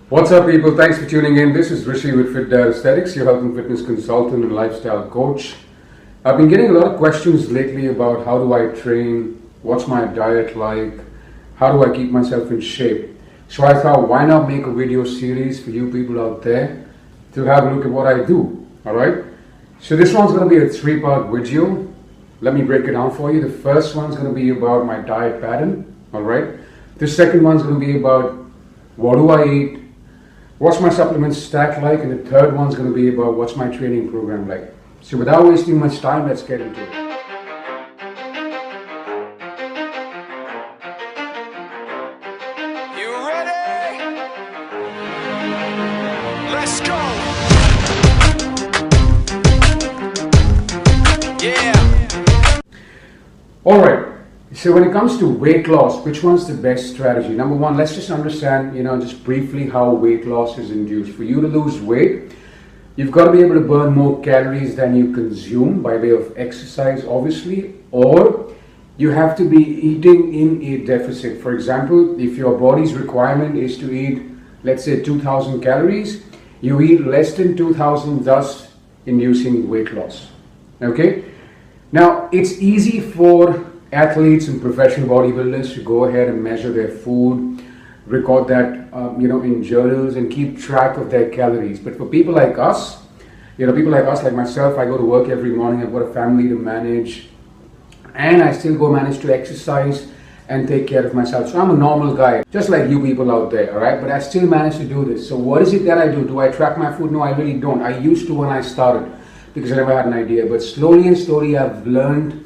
What's up, people? Thanks for tuning in. This is Rishi with fitdadaesthetics, your health and fitness consultant and lifestyle coach. I've been getting a lot of questions lately about how do I train, what's my diet like, how do I keep myself in shape. So I thought, why not make a video series for you people out there to have a look at what I do, alright? So this one's going to be a 3-part video. Let me break it down for you. The first one's going to be about my diet pattern, alright? The second one's going to be about what do I eat, what's my supplement stack like, and the third one's going to be about what's my training program like. So without wasting much time, let's get into it. You ready? Let's go. Yeah. Alright, so when it comes to weight loss, which one's the best strategy? Number one, let's just understand, just briefly how weight loss is induced. For you to lose weight, you've got to be able to burn more calories than you consume by way of exercise, obviously, or you have to be eating in a deficit. For example, if your body's requirement is to eat, let's say 2,000 calories, you eat less than 2,000, thus inducing weight loss. Okay? Now, it's easy for athletes and professional bodybuilders to go ahead and measure their food, record that in journals and keep track of their calories. But for people like us, like myself, I go to work every morning, I've got a family to manage, and I still manage to exercise and take care of myself. So I'm a normal guy, just like you people out there, alright? But I still manage to do this. So what is it that I do? Do I track my food? No, I really don't. I used to when I started because I never had an idea. But slowly and slowly I've learned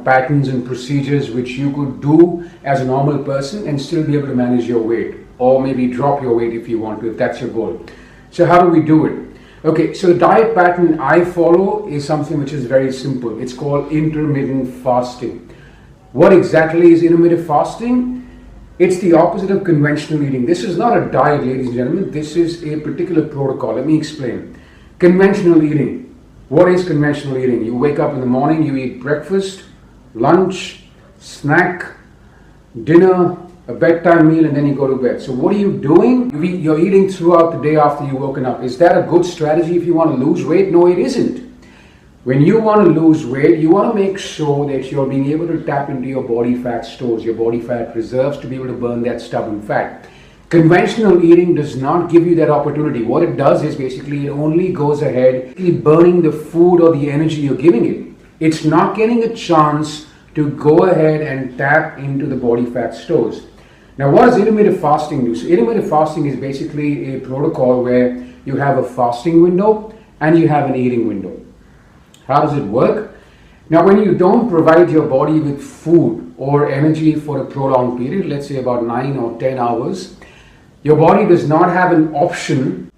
patterns and procedures which you could do as a normal person and still be able to manage your weight, or maybe drop your weight if you want to, if that's your goal. So how do we do it? Okay, so the diet pattern I follow is something which is very simple. It's called intermittent fasting. What exactly is intermittent fasting? It's the opposite of conventional eating. This is not a diet, ladies and gentlemen. This is a particular protocol. Let me explain. Conventional eating. What is conventional eating? You wake up in the morning, you eat breakfast, lunch, snack, dinner, a bedtime meal, and then you go to bed. So what are you doing? You're eating throughout the day after you've woken up. Is that a good strategy if you want to lose weight? No, it isn't. When you want to lose weight, you want to make sure that you're being able to tap into your body fat stores, your body fat reserves, to be able to burn that stubborn fat. Conventional eating does not give you that opportunity. What it does is basically it only goes ahead burning the food or the energy you're giving it. It's not getting a chance to go ahead and tap into the body fat stores. Now, what does intermittent fasting do? So intermittent fasting is basically a protocol where you have a fasting window and you have an eating window. How does it work? Now, when you don't provide your body with food or energy for a prolonged period, let's say about 9 or 10 hours, your body does not have an option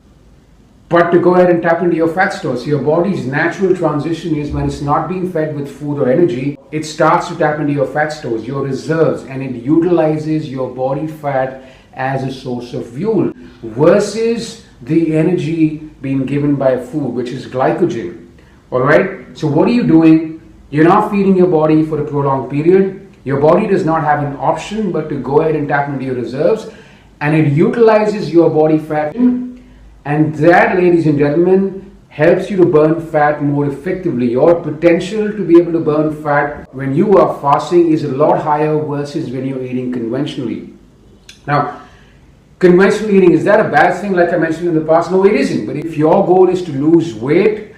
but to go ahead and tap into your fat stores. So your body's natural transition is when it's not being fed with food or energy, it starts to tap into your fat stores, your reserves, and it utilizes your body fat as a source of fuel versus the energy being given by food, which is glycogen. Alright? So what are you doing? You're not feeding your body for a prolonged period. Your body does not have an option but to go ahead and tap into your reserves, and it utilizes your body fat, and that, ladies and gentlemen, helps you to burn fat more effectively. Your potential to be able to burn fat when you are fasting is a lot higher versus when you're eating conventionally. Now, conventional eating, is that a bad thing like I mentioned in the past? No, it isn't. But if your goal is to lose weight,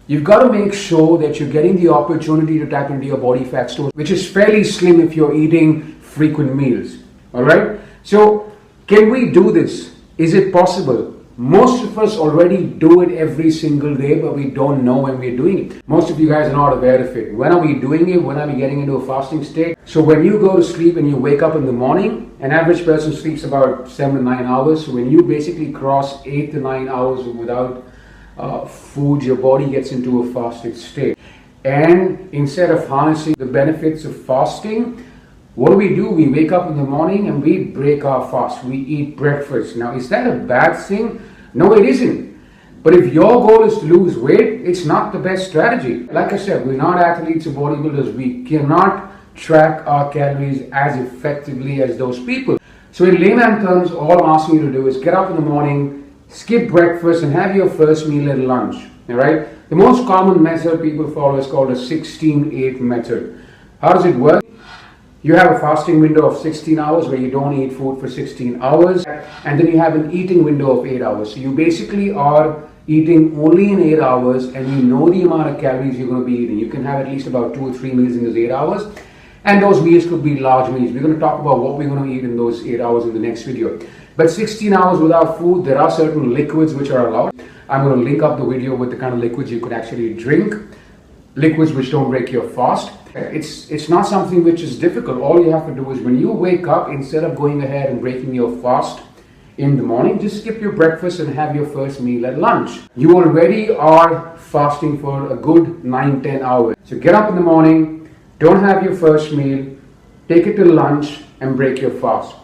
you've got to make sure that you're getting the opportunity to tap into your body fat store, which is fairly slim if you're eating frequent meals. Alright? So, can we do this? Is it possible? Most of us already do it every single day, but we don't know when we're doing it. Most of you guys are not aware of it. When are we doing it? When are we getting into a fasting state? So when you go to sleep and you wake up in the morning, an average person sleeps about 7 to 9 hours. So when you basically cross 8 to 9 hours without food, your body gets into a fasted state. And instead of harnessing the benefits of fasting, what do? We wake up in the morning and we break our fast. We eat breakfast. Now, is that a bad thing? No, it isn't. But if your goal is to lose weight, it's not the best strategy. Like I said, we're not athletes or bodybuilders. We cannot track our calories as effectively as those people. So in layman terms, all I'm asking you to do is get up in the morning, skip breakfast and have your first meal at lunch. All right? The most common method people follow is called a 16-8 method. How does it work? You have a fasting window of 16 hours where you don't eat food for 16 hours, and then you have an eating window of 8 hours. So you basically are eating only in 8 hours, and you know the amount of calories you're going to be eating. You can have at least about 2 or 3 meals in those 8 hours, and those meals could be large meals. We're going to talk about what we're going to eat in those 8 hours in the next video. But 16 hours without food, there are certain liquids which are allowed. I'm going to link up the video with the kind of liquids you could actually drink, liquids which don't break your fast. It's not something which is difficult. All you have to do is when you wake up, instead of going ahead and breaking your fast in the morning, just skip your breakfast and have your first meal at lunch. You already are fasting for a good 9-10 hours. So get up in the morning, don't have your first meal, take it to lunch and break your fast.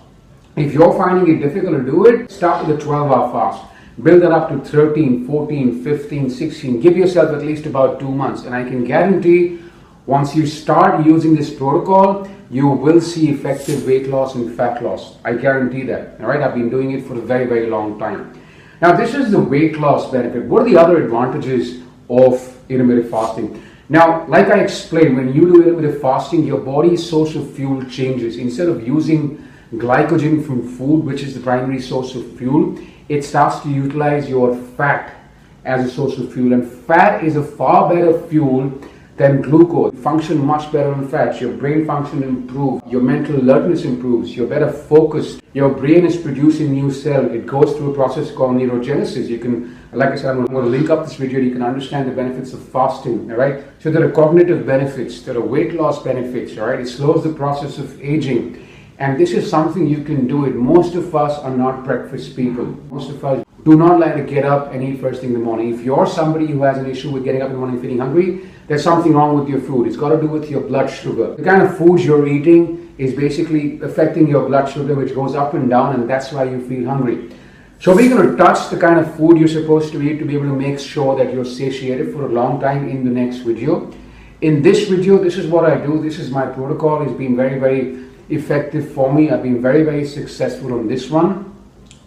If you're finding it difficult to do it, start with a 12-hour fast. Build that up to 13, 14, 15, 16. Give yourself at least about 2 months. And I can guarantee once you start using this protocol, you will see effective weight loss and fat loss. I guarantee that. All right, I've been doing it for a very, very long time. Now, this is the weight loss benefit. What are the other advantages of intermittent fasting? Now, like I explained, when you do intermittent fasting, your body's source of fuel changes. Instead of using glycogen from food, which is the primary source of fuel, it starts to utilize your fat as a source of fuel. And fat is a far better fuel than glucose. You function much better on fats. Your brain function improves. Your mental alertness improves. You're better focused. Your brain is producing new cells. It goes through a process called neurogenesis. You can, like I said, I'm going to link up this video. You can understand the benefits of fasting. All right. So there are cognitive benefits. There are weight loss benefits. All right. It slows the process of aging. And this is something you can do it. Most of us are not breakfast people. Most of us do not like to get up and eat first thing in the morning. If you're somebody who has an issue with getting up in the morning feeling hungry, there's something wrong with your food. It's got to do with your blood sugar. The kind of foods you're eating is basically affecting your blood sugar, which goes up and down, and that's why you feel hungry. So we're going to touch the kind of food you're supposed to eat to be able to make sure that you're satiated for a long time in the next video. In this video, this is what I do. This is my protocol. It's been very, very effective for me. I've been very, very successful on this one.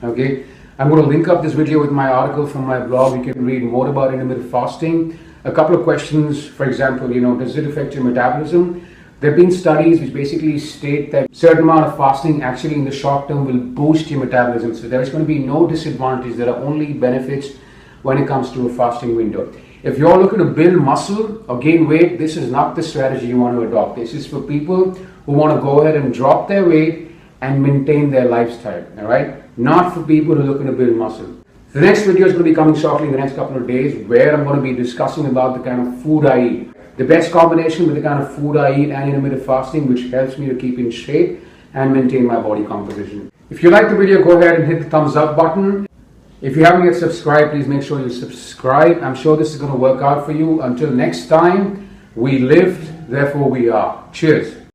Okay, I'm going to link up this video with my article from my blog. You can read more about intermittent fasting. A couple of questions, for example, does it affect your metabolism? There have been studies which basically state that a certain amount of fasting actually in the short term will boost your metabolism. So there is going to be no disadvantage. There are only benefits when it comes to a fasting window. If you're looking to build muscle or gain weight, this is not the strategy you want to adopt. This is for people who want to go ahead and drop their weight and maintain their lifestyle, all right? Not for people who are looking to build muscle. The next video is going to be coming shortly in the next couple of days, where I'm going to be discussing about the kind of food I eat. The best combination with the kind of food I eat and intermittent fasting, which helps me to keep in shape and maintain my body composition. If you like the video, go ahead and hit the thumbs up button. If you haven't yet subscribed, please make sure you subscribe. I'm sure this is going to work out for you. Until next time, we lived, therefore we are. Cheers.